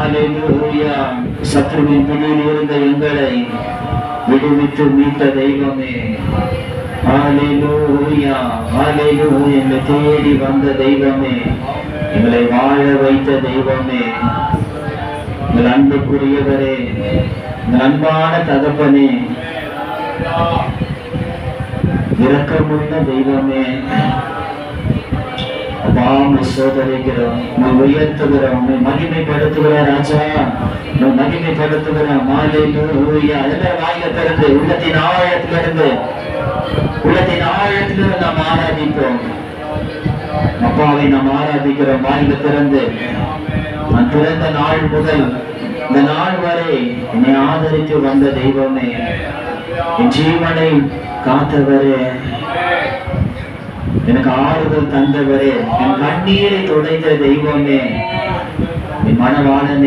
ஹalleluya. சத்துருவின் பிடியில் இருந்த எங்களை விடுவித்து மீட்ட தெய்வமே, ஹalleluya ஹalleluya. எங்களை தேடி வந்த தெய்வமே, எங்களை வாழ வைத்த தெய்வமே, எங்கள் அன்புக்குரியவரே, எங்கள் அன்பான தகப்பனே, இரக்கமுள்ள தெய்வமே, சோதரிக்கிறோம், உயர்த்துகிறோம், மகிமைப்படுத்துகிற ராஜா, மகிமைப்படுத்துகிறோம். ஹalleluya. அதெல்லாம் வாயில திறந்து உள்ளத்தின் ஆழத்திலிருந்து நாம் ஆராதிப்போம். அப்பாவை நாம் ஆராதிக்கிறோம். வாயில திறந்து நான் பிறந்த நாள் முதல் இந்த நாள் வரை என்னை ஆதரித்து வந்த தெய்வமே, என் ஜீவனை காத்தவரே, எனக்கு ஆறுதல் தந்தவரே, என் கண்ணீரை துடைத்த தெய்வமே, என் மனவாளனே,